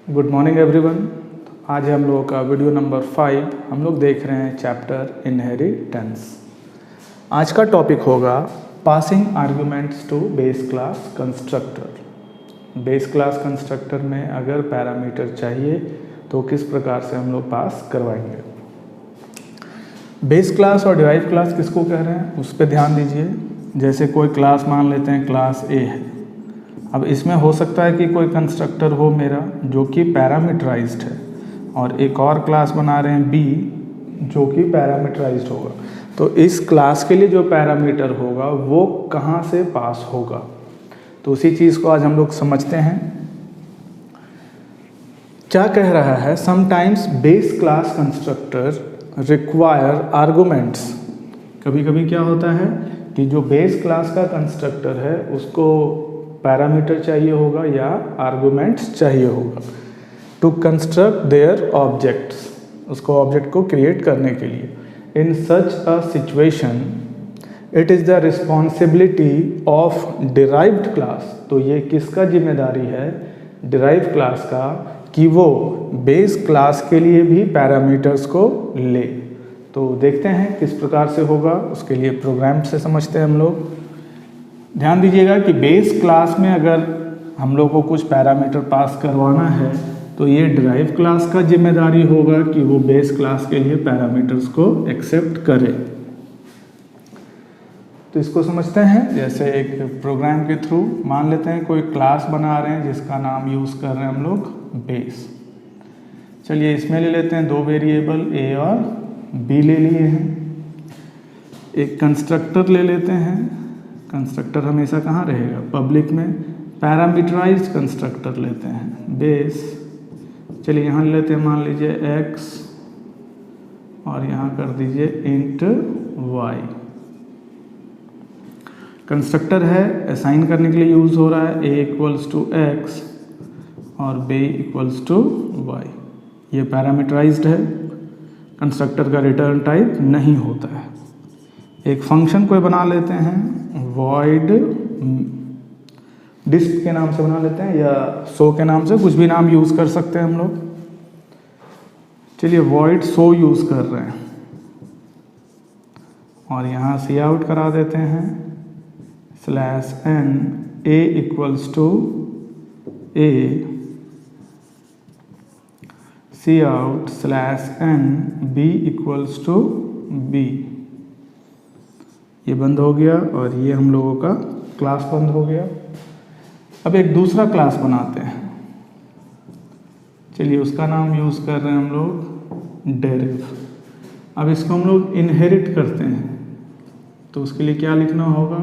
Good morning everyone. आज हम लोगों का वीडियो नंबर 5 हम लोग देख रहे हैं चैप्टर इनहेरिटेंस। आज का टॉपिक होगा passing arguments to base class constructor. Base class constructor में अगर पैरामीटर चाहिए तो किस प्रकार से हम लोग पास करवाएंगे। बेस क्लास और डिराइव क्लास किसको कह रहे हैं उस पर ध्यान दीजिए। जैसे कोई क्लास मान लेते हैं क्लास ए है। अब इसमें हो सकता है कि कोई कंस्ट्रक्टर हो मेरा जो कि पैरामीटराइज्ड है और एक और क्लास बना रहे हैं बी जो कि पैरामीटराइज्ड होगा। तो इस क्लास के लिए जो पैरामीटर होगा वो कहाँ से पास होगा, तो उसी चीज़ को आज हम लोग समझते हैं। क्या कह रहा है, sometimes base class constructor require arguments. कभी कभी क्या होता है कि जो बेस क्लास का कंस्ट्रक्टर है उसको पैरामीटर चाहिए होगा या आर्गुमेंट्स चाहिए होगा टू कंस्ट्रक्ट देयर ऑब्जेक्ट्स, उसको ऑब्जेक्ट को क्रिएट करने के लिए। In such a situation it is the responsibility of derived class. तो ये किसका जिम्मेदारी है, डिराइव्ड क्लास का, कि वो बेस क्लास के लिए भी पैरामीटर्स को ले। तो देखते हैं किस प्रकार से होगा, उसके लिए प्रोग्राम से समझते हैं हम लोग। ध्यान दीजिएगा कि बेस क्लास में अगर हम लोग को कुछ पैरामीटर पास करवाना है तो ये डिराइव क्लास का जिम्मेदारी होगा कि वो बेस क्लास के लिए पैरामीटर्स को एक्सेप्ट करे। तो इसको समझते हैं। जैसे एक प्रोग्राम के थ्रू मान लेते हैं कोई क्लास बना रहे हैं जिसका नाम यूज़ कर रहे हैं हम लोग बेस। चलिए इसमें ले लेते हैं दो वेरिएबल ए और बी ले लिए हैं। एक कंस्ट्रक्टर ले लेते हैं। कंस्ट्रक्टर हमेशा कहाँ रहेगा, पब्लिक में। पैरामीटराइज्ड कंस्ट्रक्टर लेते हैं बेस। चलिए यहाँ लेते हैं, मान लीजिए x और यहाँ कर दीजिए इंट y। कंस्ट्रक्टर है, असाइन करने के लिए यूज़ हो रहा है। a इक्वल्स टू x और b इक्वल्स टू y। ये पैरामीटराइज्ड है, कंस्ट्रक्टर का रिटर्न टाइप नहीं होता है। एक फंक्शन कोई बना लेते हैं void डिस्प के नाम से बना लेते हैं या शो के नाम से, कुछ भी नाम यूज़ कर सकते हैं हम लोग। चलिए void शो यूज़ कर रहे हैं और यहाँ सी आउट करा देते हैं /n a equals to a cout /n b equals to b। ये बंद हो गया और ये हम लोगों का क्लास बंद हो गया। अब एक दूसरा क्लास बनाते हैं। चलिए उसका नाम यूज़ कर रहे हैं हम लोग डेरिव। अब इसको हम लोग इनहेरिट करते हैं तो उसके लिए क्या लिखना होगा,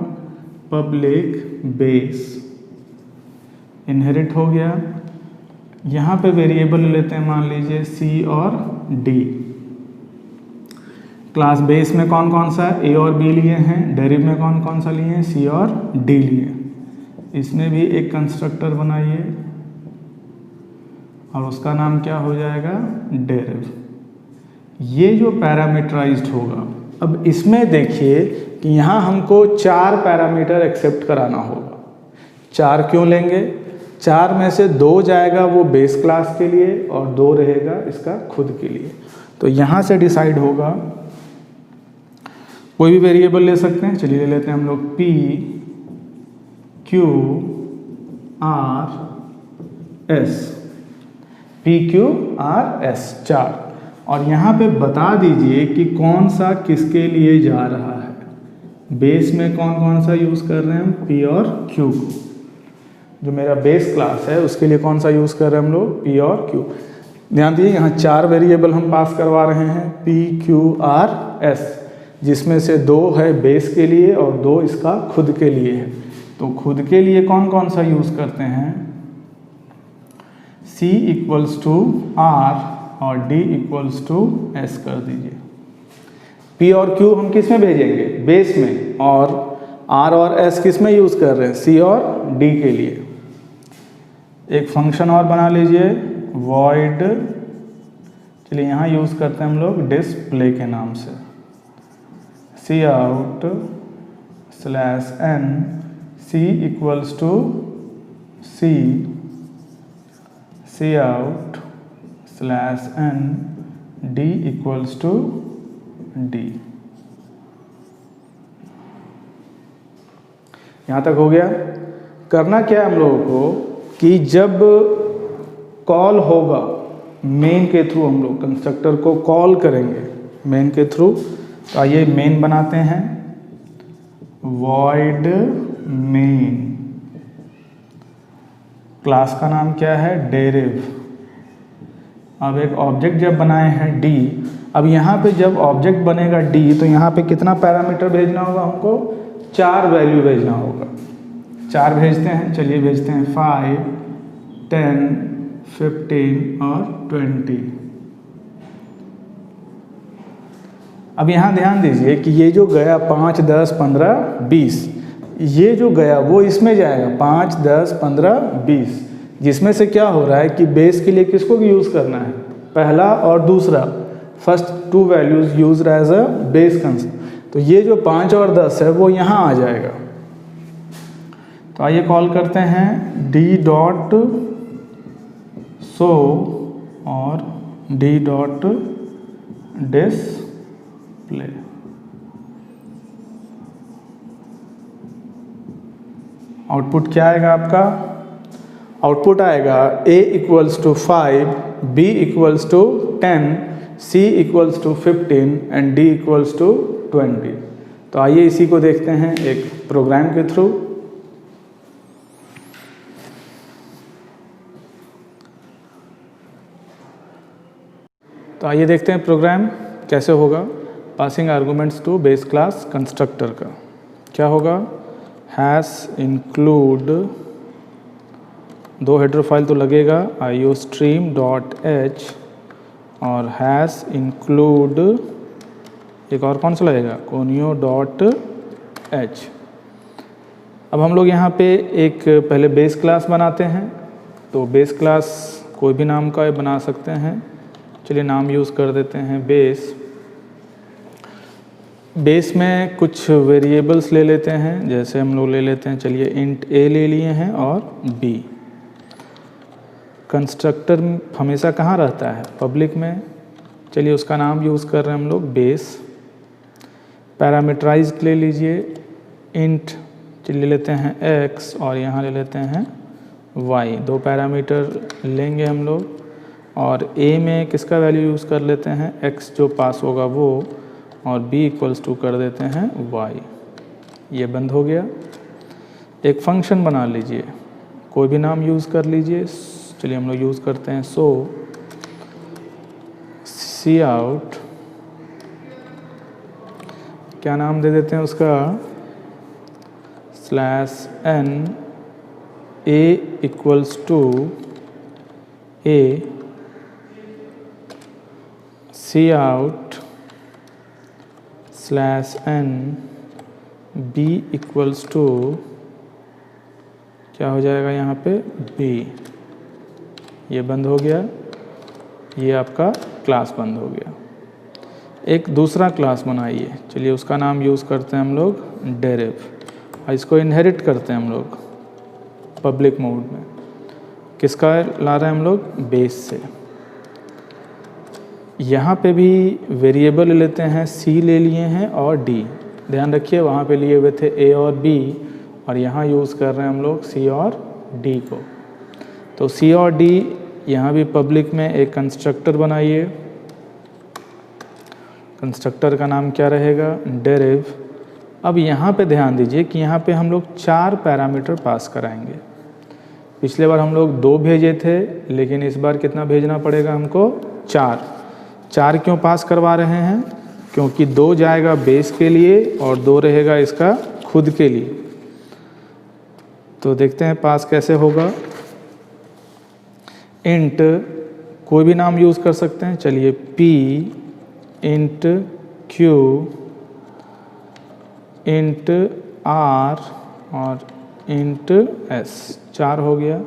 पब्लिक बेस। इनहेरिट हो गया। यहाँ पे वेरिएबल लेते हैं, मान लीजिए सी और डी। क्लास बेस में कौन कौन सा ए और बी लिए हैं, डेरिव में कौन कौन सा लिए हैं, सी और डी लिए। इसमें भी एक कंस्ट्रक्टर बनाइए और उसका नाम क्या हो जाएगा, डेरिव। ये जो पैरामीटराइज्ड होगा। अब इसमें देखिए कि यहाँ हमको 4 पैरामीटर एक्सेप्ट कराना होगा। 4 क्यों लेंगे, 4 में से 2 जाएगा वो बेस क्लास के लिए और 2 रहेगा इसका खुद के लिए। तो यहाँ से डिसाइड होगा, कोई भी वेरिएबल ले सकते हैं। चलिए ले लेते हैं हम लोग p q r s, p q r s 4। और यहाँ पे बता दीजिए कि कौन सा किसके लिए जा रहा है। बेस में कौन कौन सा यूज़ कर रहे हैं हम, p और q को। जो मेरा बेस क्लास है उसके लिए कौन सा यूज़ कर रहे हैं हम लोग, p और q। ध्यान दीजिए यहाँ 4 वेरिएबल हम पास करवा रहे हैं, p q r s, जिसमें से 2 है बेस के लिए और 2 इसका खुद के लिए है। तो खुद के लिए कौन कौन सा यूज़ करते हैं, c इक्वल्स टू r और d इक्वल्स टू s कर दीजिए। p और q हम किस में भेजेंगे, बेस में, और r और s किस में यूज़ कर रहे हैं, c और d के लिए। एक फंक्शन और बना लीजिए void। चलिए यहाँ यूज़ करते हैं हम लोग डिस्प्ले के नाम से। Cout /n c equals to c cout /n d equals to d। यहाँ तक हो गया। करना क्या है हम लोगों को कि जब कॉल होगा मेन के थ्रू, हम लोग कंस्ट्रक्टर को कॉल करेंगे मेन के थ्रू। तो आइए मेन बनाते हैं, void main। क्लास का नाम क्या है, deriv। अब एक ऑब्जेक्ट जब बनाए हैं d, अब यहाँ पे जब ऑब्जेक्ट बनेगा d तो यहाँ पे कितना पैरामीटर भेजना होगा हमको, 4 वैल्यू भेजना होगा। 4 भेजते हैं, चलिए भेजते हैं 5, 10, 15 और 20। अब यहाँ ध्यान दीजिए कि ये जो गया 5, 10, 15, 20, ये जो गया वो इसमें जाएगा 5, 10, 15, 20, जिसमें से क्या हो रहा है कि बेस के लिए किसको यूज़ करना है, पहला और दूसरा, first 2 values use as a base construct. तो ये जो 5 और 10 है वो यहाँ आ जाएगा। तो आइए कॉल करते हैं d डॉट शो और d डॉट डिस्प्ले। आउटपुट क्या आएगा आपका, आउटपुट आएगा a equals to 5, b equals to 10, c equals to 15 and d equals to 20। तो आइए इसी को देखते हैं एक प्रोग्राम के थ्रू। तो आइए देखते हैं प्रोग्राम कैसे होगा। Passing arguments to base class constructor का क्या होगा, हैश इंक्लूड, 2 हेडर फाइल तो लगेगा, iostream.h और हैश इंक्लूड एक और कौन सा लगेगा, conio.h। अब हम लोग यहाँ पे एक पहले बेस क्लास बनाते हैं। तो बेस क्लास कोई भी नाम का बना सकते हैं। चलिए नाम यूज़ कर देते हैं बेस। बेस में कुछ वेरिएबल्स ले लेते हैं, जैसे हम लोग ले लेते हैं, चलिए इंट a ले लिए हैं और b। कंस्ट्रक्टर हमेशा कहाँ रहता है, पब्लिक में। चलिए उसका नाम यूज़ कर रहे हैं हम लोग बेस। पैरामीटराइज्ड ले लीजिए, इंट चलिए लेते हैं x और यहाँ ले लेते हैं y। 2 पैरामीटर लेंगे हम लोग और a में किसका वैल्यू यूज़ कर लेते हैं, x जो पास होगा वो, और b इक्वल्स टू कर देते हैं y। ये बंद हो गया। एक फंक्शन बना लीजिए, कोई भी नाम यूज़ कर लीजिए। चलिए हम लोग यूज़ करते हैं सो cout, क्या नाम दे देते हैं उसका, /n a equals to a, cout /n b equals to क्या हो जाएगा यहाँ पे b। ये बंद हो गया, ये आपका क्लास बंद हो गया। एक दूसरा क्लास बनाइए, चलिए उसका नाम यूज़ करते हैं हम लोग deriv और इसको इनहेरिट करते हैं हम लोग पब्लिक मोड में। किसका ला रहे हैं हम लोग, बेस से। यहाँ पे भी वेरिएबल लेते हैं, c ले लिए हैं और d। ध्यान रखिए वहाँ पे लिए हुए थे a और b और यहाँ यूज़ कर रहे हैं हम लोग c और d को। तो c और d यहाँ भी पब्लिक में एक कंस्ट्रक्टर बनाइए। कंस्ट्रक्टर का नाम क्या रहेगा, deriv। अब यहाँ पे ध्यान दीजिए कि यहाँ पे हम लोग 4 पैरामीटर पास कराएंगे। पिछले बार हम लोग 2 भेजे थे, लेकिन इस बार कितना भेजना पड़ेगा हमको, 4। 4 क्यों पास करवा रहे हैं, क्योंकि 2 जाएगा बेस के लिए और 2 रहेगा इसका खुद के लिए। तो देखते हैं पास कैसे होगा। इंट कोई भी नाम यूज़ कर सकते हैं, चलिए p, int q, int r और इंट s। 4 हो गया।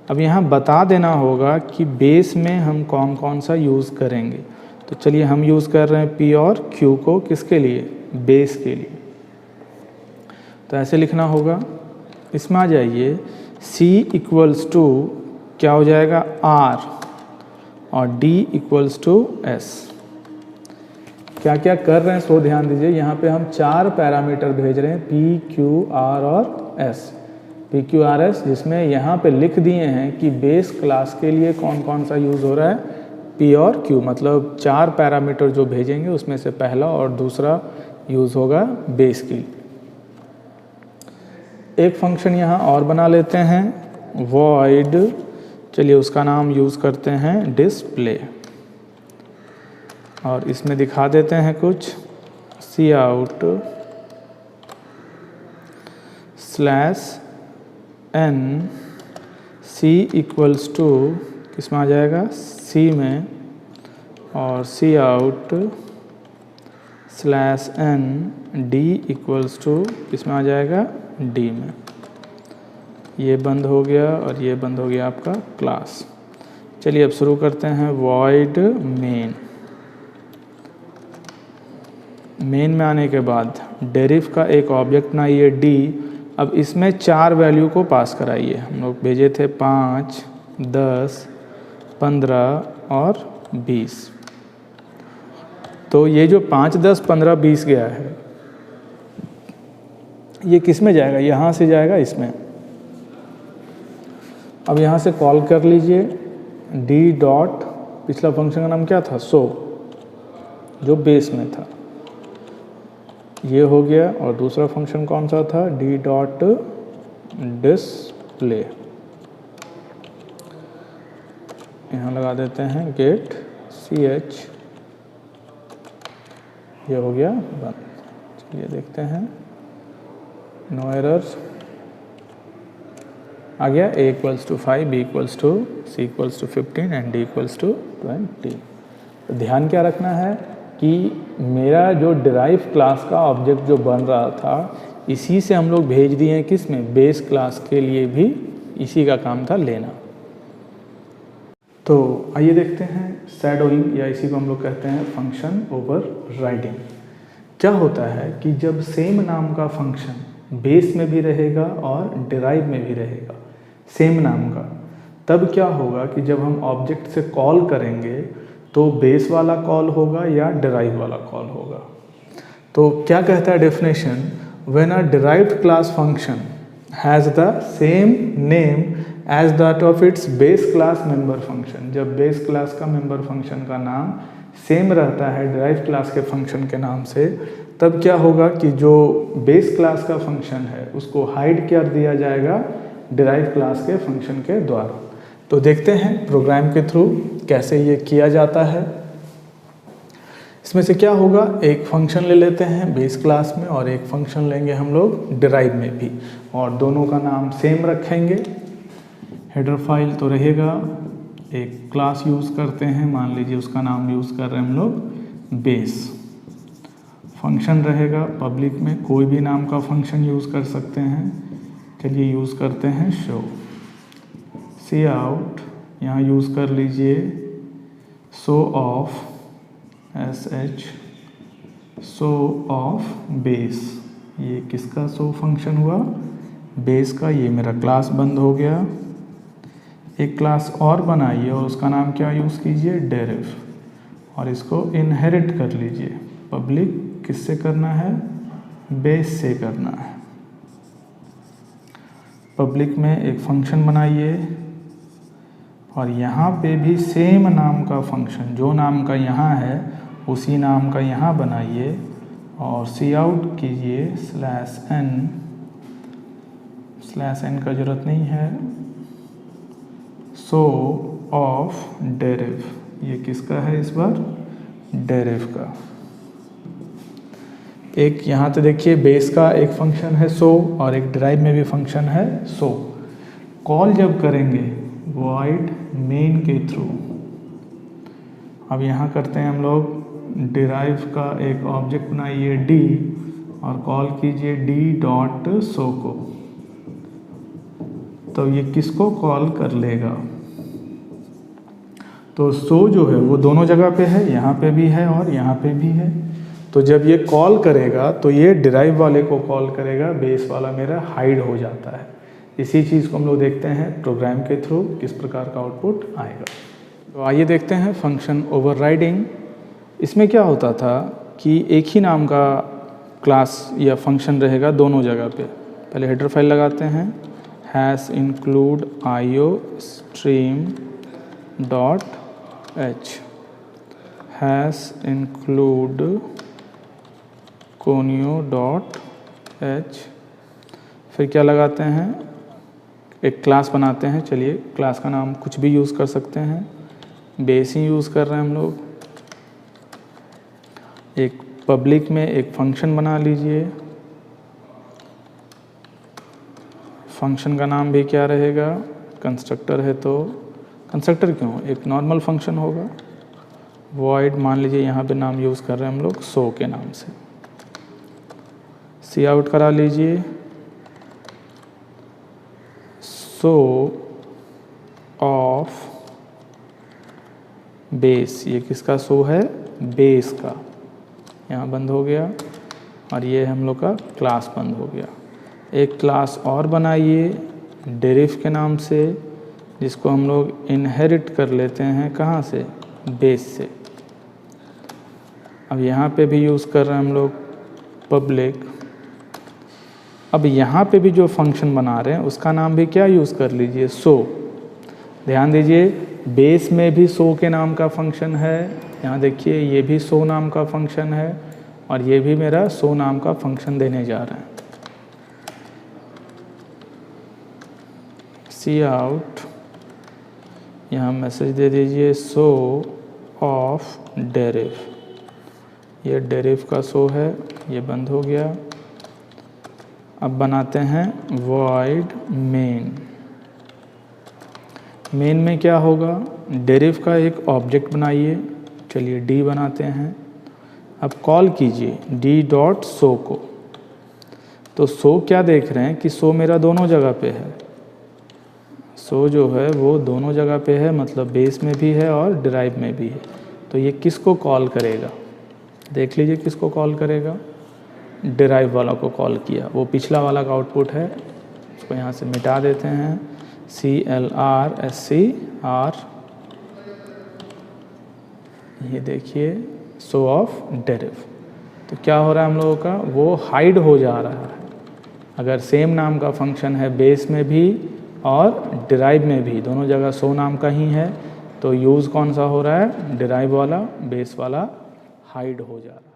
अब यहाँ बता देना होगा कि बेस में हम कौन कौन सा यूज़ करेंगे। तो चलिए हम यूज़ कर रहे हैं p और q को, किसके लिए, बेस के लिए। तो ऐसे लिखना होगा। इसमें आ जाइए c इक्वल्स टू क्या हो जाएगा R और D इक्वल्स टू S। क्या क्या कर रहे हैं सो ध्यान दीजिए, यहाँ पे हम 4 पैरामीटर भेज रहे हैं P, Q, R और S। P, Q, R, S, जिसमें यहाँ पे लिख दिए हैं कि बेस क्लास के लिए कौन कौन सा यूज़ हो रहा है, P और Q, मतलब 4 पैरामीटर जो भेजेंगे उसमें से पहला और दूसरा यूज़ होगा बेस की। एक फंक्शन यहाँ और बना लेते हैं, void, चलिए उसका नाम यूज़ करते हैं डिस्प्ले, और इसमें दिखा देते हैं कुछ cout /n c equals to, किस में आ जाएगा, C में, और cout /n d equals to, किस में आ जाएगा, D में। ये बंद हो गया और ये बंद हो गया आपका क्लास। चलिए अब शुरू करते हैं void main। मेन में आने के बाद डेरिव का एक ऑब्जेक्ट बनाइए D। अब इसमें 4 वैल्यू को पास कराइए। हम लोग भेजे थे 5, 10, 15 और 20। तो ये जो 5, 10, 15, 20 गया है, ये किस में जाएगा, यहाँ से जाएगा इसमें। अब यहाँ से कॉल कर लीजिए D डॉट, पिछला फंक्शन का नाम क्या था, सो, जो बेस में था, ये हो गया। और दूसरा फंक्शन कौन सा था, D डॉट डिस्प्ले, यहाँ लगा देते हैं गेट ch, ये हो गया बंद। चलिए देखते हैं, नो एरर्स आ गया। A equals to 5, B equals to, C equals to 15 and D equals to 20। तो ध्यान क्या रखना है कि मेरा जो डिराइव क्लास का ऑब्जेक्ट जो बन रहा था, इसी से हम लोग भेज दिए हैं किस में, बेस क्लास के लिए भी इसी का काम था लेना। तो आइए देखते हैं शैडोइंग, या इसी को हम लोग कहते हैं फंक्शन ओवर राइडिंग। क्या होता है कि जब सेम नाम का फंक्शन बेस में भी रहेगा और डिराइव में भी रहेगा, सेम नाम का, तब क्या होगा कि जब हम ऑब्जेक्ट से कॉल करेंगे तो बेस वाला कॉल होगा या डिराइव वाला कॉल होगा। तो क्या कहता है definition, when a derived class function has the same name as that of its base class member function. जब बेस क्लास का मेंबर फंक्शन का नाम सेम रहता है डिराइव क्लास के फंक्शन के नाम से, तब क्या होगा कि जो बेस क्लास का फंक्शन है उसको हाइड कर दिया जाएगा डिराइव क्लास के फंक्शन के द्वारा। तो देखते हैं प्रोग्राम के थ्रू कैसे ये किया जाता है। इसमें से क्या होगा, एक फंक्शन ले लेते हैं बेस क्लास में और एक फंक्शन लेंगे हम लोग डिराइव में भी, और दोनों का नाम सेम रखेंगे। हेडर फाइल तो रहेगा, एक क्लास यूज़ करते हैं, मान लीजिए उसका नाम यूज़ कर रहे हैं हम लोग बेस। फंक्शन रहेगा पब्लिक में, कोई भी नाम का फंक्शन यूज़ कर सकते हैं। चलिए यूज़ करते हैं शो। cout, यहाँ यूज़ कर लीजिए show off sh, show off base. ये किसका शो फंक्शन हुआ, बेस का। ये मेरा क्लास बंद हो गया। एक क्लास और बनाइए और उसका नाम क्या यूज़ कीजिए, डेरिव, और इसको इनहेरिट कर लीजिए। पब्लिक किससे करना है, बेस से करना है। पब्लिक में एक फंक्शन बनाइए और यहाँ पे भी सेम नाम का फंक्शन, जो नाम का यहाँ है उसी नाम का यहाँ बनाइए, और cout कीजिए /n का ज़रूरत नहीं है, शो ऑफ डेरिव। ये किसका है इस बार, डेरिव का। एक यहाँ तो देखिए बेस का एक फंक्शन है शो, और एक डिराइव में भी फंक्शन है शो। कॉल जब करेंगे void main के थ्रू, अब यहाँ करते हैं हम लोग डिराइव का एक ऑब्जेक्ट बनाइए D और कॉल कीजिए D डॉट शो को। तो ये किसको कॉल कर लेगा, तो शो जो है वो दोनों जगह पे है, यहाँ पे भी है और यहाँ पे भी है। तो जब ये कॉल करेगा तो ये डिराइव वाले को कॉल करेगा, बेस वाला मेरा हाइड हो जाता है। इसी चीज़ को हम लोग देखते हैं प्रोग्राम के थ्रू किस प्रकार का आउटपुट आएगा। तो आइए देखते हैं फंक्शन ओवरराइडिंग। इसमें क्या होता था कि एक ही नाम का क्लास या फंक्शन रहेगा दोनों जगह पे। पहले हेडर फाइल लगाते हैं, hash include io stream dot h, hash include conio dot h। फिर क्या लगाते हैं, एक क्लास बनाते हैं। चलिए क्लास का नाम कुछ भी यूज़ कर सकते हैं, बेस ही यूज़ कर रहे हैं हम लोग। एक पब्लिक में एक फंक्शन बना लीजिए, फंक्शन का नाम भी क्या रहेगा, कंस्ट्रक्टर है तो कंस्ट्रक्टर क्यों, एक नॉर्मल फंक्शन होगा। वॉइड मान लीजिए यहाँ पे नाम यूज़ कर रहे हैं हम लोग सो के नाम से। सी आउट करा लीजिए, सो ऑफ बेस, ये किसका सो है, बेस का, यहाँ बंद हो गया। और ये हम लोग का क्लास बंद हो गया। एक क्लास और बनाइए डेरिव के नाम से, जिसको हम लोग इनहेरिट कर लेते हैं कहाँ से, बेस से। अब यहाँ पे भी यूज़ कर रहे हैं हम लोग पब्लिक। अब यहाँ पे भी जो फंक्शन बना रहे हैं उसका नाम भी क्या यूज़ कर लीजिए, सो। ध्यान दीजिए बेस में भी सो के नाम का फंक्शन है, यहाँ देखिए ये भी सो नाम का फंक्शन है, और ये भी मेरा सो नाम का फंक्शन देने जा रहा है। सी आउट, यहाँ मैसेज दे दीजिए सो ऑफ डेरिव, ये डेरिव का सो है, ये बंद हो गया। अब बनाते हैं void main। मेन में क्या होगा, डेरिव का एक ऑब्जेक्ट बनाइए। चलिए डी बनाते हैं। अब कॉल कीजिए डी डॉट सो को। तो सो क्या देख रहे हैं कि सो मेरा दोनों जगह पे है, सो जो है वो दोनों जगह पे है, मतलब बेस में भी है और डिराइव में भी है। तो ये किसको कॉल करेगा, देख लीजिए किसको कॉल करेगा, डिराइव वाला को कॉल किया। वो पिछला वाला का आउटपुट है, उसको यहाँ से मिटा देते हैं, CLRSCR। ये देखिए सो ऑफ डेरिव। तो क्या हो रहा है हम लोगों का, वो हाइड हो जा रहा है। अगर सेम नाम का फंक्शन है बेस में भी और डिराइव में भी, दोनों जगह सो नाम का ही है, तो यूज़ कौन सा हो रहा है, डिराइव वाला, बेस वाला हाइड हो जा रहा है।